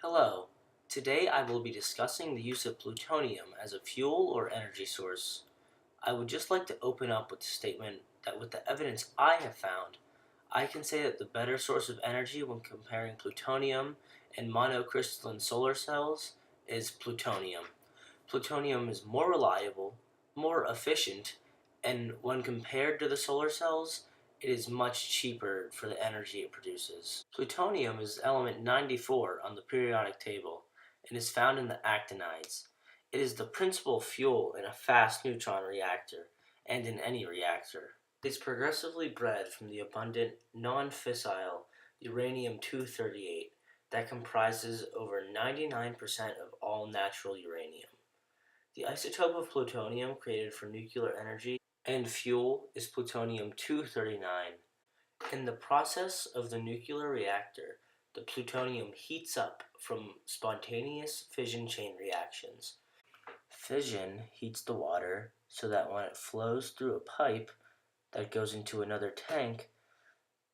Hello. Today I will be discussing the use of plutonium as a fuel or energy source. I would just like to open up with the statement that with the evidence I have found, I can say that the better source of energy when comparing plutonium and monocrystalline solar cells is plutonium. Plutonium is more reliable, more efficient, and when compared to the solar cells, it is much cheaper for the energy it produces. Plutonium is element 94 on the periodic table and is found in the actinides. It is the principal fuel in a fast neutron reactor and in any reactor. It is progressively bred from the abundant, non-fissile uranium-238 that comprises over 99% of all natural uranium. The isotope of plutonium created for nuclear energy and fuel is plutonium-239. In the process of the nuclear reactor, the plutonium heats up from spontaneous fission chain reactions. Fission heats the water so that when it flows through a pipe that goes into another tank,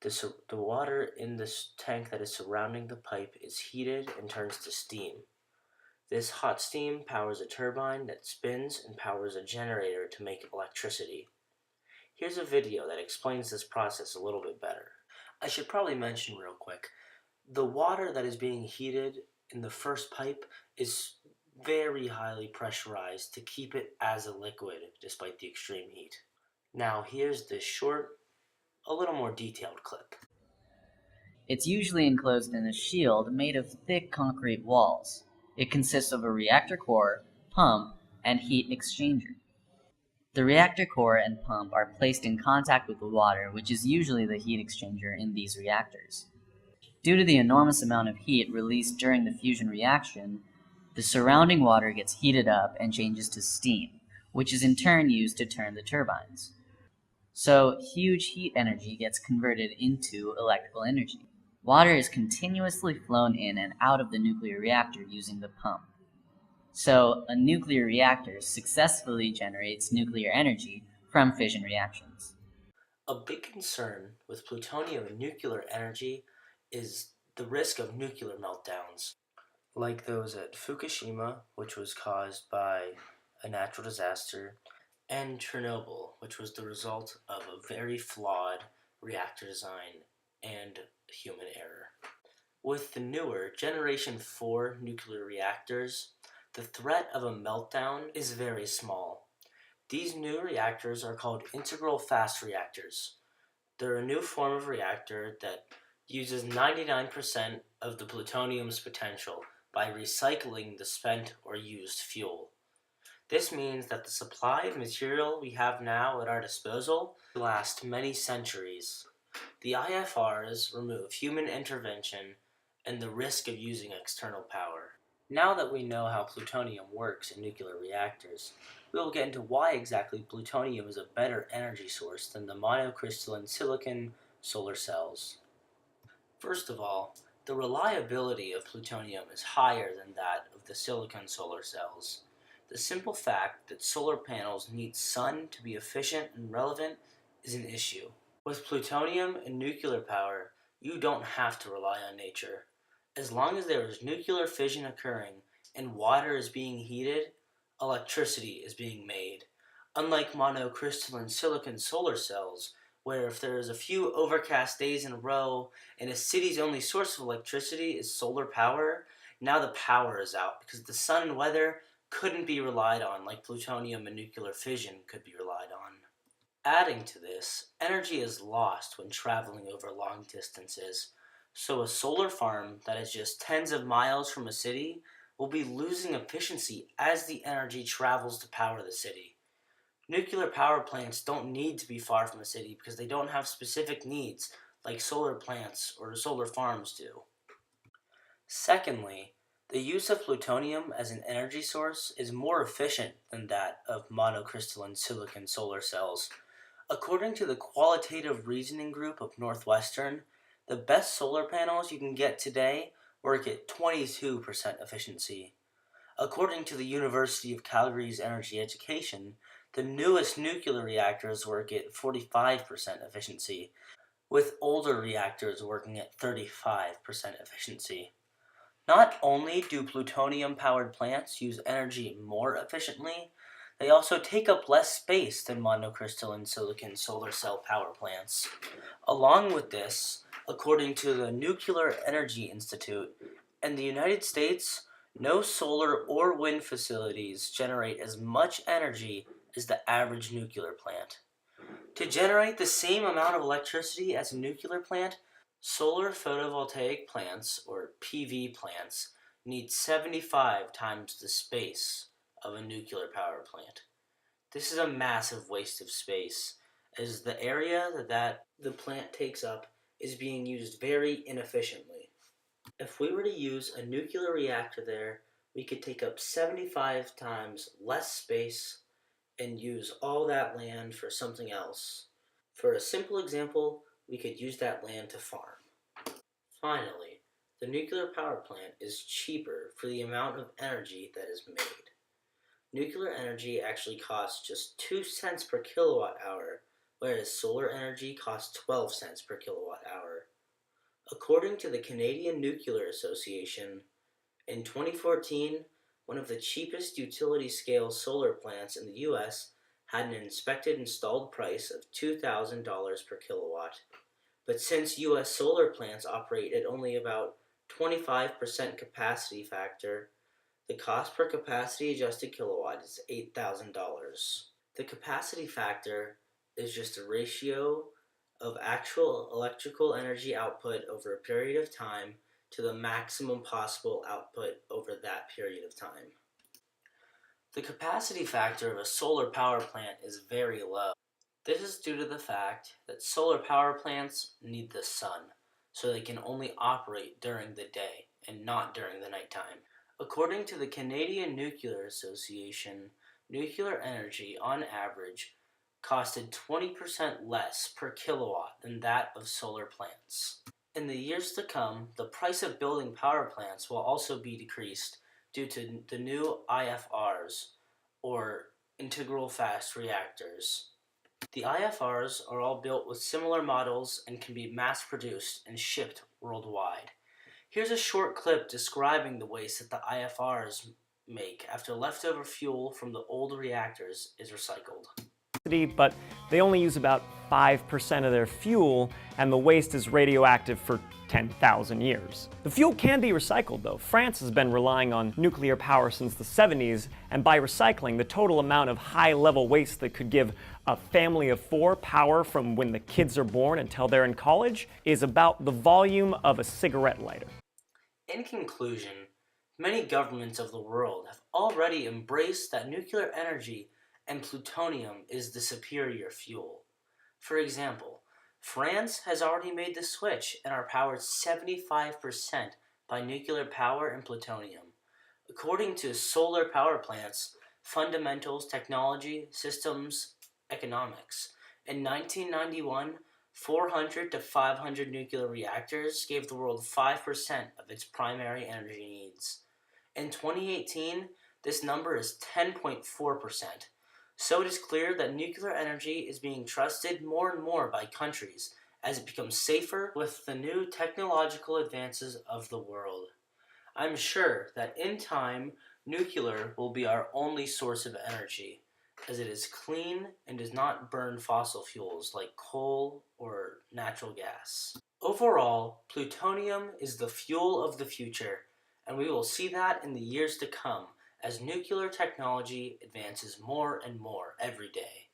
the water in this tank that is surrounding the pipe is heated and turns to steam. This hot steam powers a turbine that spins and powers a generator to make electricity. Here's a video that explains this process a little bit better. I should probably mention real quick, the water that is being heated in the first pipe is very highly pressurized to keep it as a liquid despite the extreme heat. Now here's this short, a little more detailed clip. It's usually enclosed in a shield made of thick concrete walls. It consists of a reactor core, pump, and heat exchanger. The reactor core and pump are placed in contact with the water, which is usually the heat exchanger in these reactors. Due to the enormous amount of heat released during the fusion reaction, the surrounding water gets heated up and changes to steam, which is in turn used to turn the turbines. So, huge heat energy gets converted into electrical energy. Water is continuously flown in and out of the nuclear reactor using the pump. So, a nuclear reactor successfully generates nuclear energy from fission reactions. A big concern with plutonium and nuclear energy is the risk of nuclear meltdowns, like those at Fukushima, which was caused by a natural disaster, and Chernobyl, which was the result of a very flawed reactor design and human error. With the newer Generation 4 nuclear reactors, the threat of a meltdown is very small. These new reactors are called integral fast reactors. They're a new form of reactor that uses 99% of the plutonium's potential by recycling the spent or used fuel. This means that the supply of material we have now at our disposal will last many centuries. The IFRs remove human intervention and the risk of using external power. Now that we know how plutonium works in nuclear reactors, we will get into why exactly plutonium is a better energy source than the monocrystalline silicon solar cells. First of all, the reliability of plutonium is higher than that of the silicon solar cells. The simple fact that solar panels need sun to be efficient and relevant is an issue. With plutonium and nuclear power, you don't have to rely on nature. As long as there is nuclear fission occurring and water is being heated, electricity is being made. Unlike monocrystalline silicon solar cells, where if there is a few overcast days in a row and a city's only source of electricity is solar power, now the power is out because the sun and weather couldn't be relied on like plutonium and nuclear fission could be relied on. Adding to this, energy is lost when traveling over long distances, so a solar farm that is just tens of miles from a city will be losing efficiency as the energy travels to power the city. Nuclear power plants don't need to be far from a city because they don't have specific needs like solar plants or solar farms do. Secondly, the use of plutonium as an energy source is more efficient than that of monocrystalline silicon solar cells. According to the Qualitative Reasoning Group of Northwestern, the best solar panels you can get today work at 22% efficiency. According to the University of Calgary's Energy Education, the newest nuclear reactors work at 45% efficiency, with older reactors working at 35% efficiency. Not only do plutonium-powered plants use energy more efficiently, they also take up less space than monocrystalline silicon solar cell power plants. Along with this, according to the Nuclear Energy Institute, in the United States, no solar or wind facilities generate as much energy as the average nuclear plant. To generate the same amount of electricity as a nuclear plant, solar photovoltaic plants, or PV plants, need 75 times the space of a nuclear power plant. This is a massive waste of space, as the area that the plant takes up is being used very inefficiently. If we were to use a nuclear reactor there, we could take up 75 times less space and use all that land for something else. For a simple example, we could use that land to farm. Finally, the nuclear power plant is cheaper for the amount of energy that is made. Nuclear energy actually costs just 2 cents per kilowatt hour, whereas solar energy costs 12 cents per kilowatt hour. According to the Canadian Nuclear Association, in 2014, one of the cheapest utility-scale solar plants in the US had an inspected installed price of $2,000 per kilowatt. But since US solar plants operate at only about 25% capacity factor, the cost per capacity adjusted kilowatt is $8,000. The capacity factor is just a ratio of actual electrical energy output over a period of time to the maximum possible output over that period of time. The capacity factor of a solar power plant is very low. This is due to the fact that solar power plants need the sun, so they can only operate during the day and not during the nighttime. According to the Canadian Nuclear Association, nuclear energy, on average, costed 20% less per kilowatt than that of solar plants. In the years to come, the price of building power plants will also be decreased due to the new IFRs, or integral fast reactors. The IFRs are all built with similar models and can be mass-produced and shipped worldwide. Here's a short clip describing the waste that the IFRs make after leftover fuel from the old reactors is recycled. But they only use about 5% of their fuel, and the waste is radioactive for 10,000 years. The fuel can be recycled, though. France has been relying on nuclear power since the 70s, and by recycling, the total amount of high-level waste that could give a family of 4 power from when the kids are born until they're in college is about the volume of a cigarette lighter. In conclusion, many governments of the world have already embraced that nuclear energy and plutonium is the superior fuel. For example, France has already made the switch and are powered 75% by nuclear power and plutonium. According to Solar Power Plants, Fundamentals Technology, Systems, Economics, in 1991, 400 to 500 nuclear reactors gave the world 5% of its primary energy needs. In 2018, this number is 10.4%. So it is clear that nuclear energy is being trusted more and more by countries as it becomes safer with the new technological advances of the world. I'm sure that in time, nuclear will be our only source of energy, as it is clean and does not burn fossil fuels like coal or natural gas. Overall, plutonium is the fuel of the future, and we will see that in the years to come as nuclear technology advances more and more every day.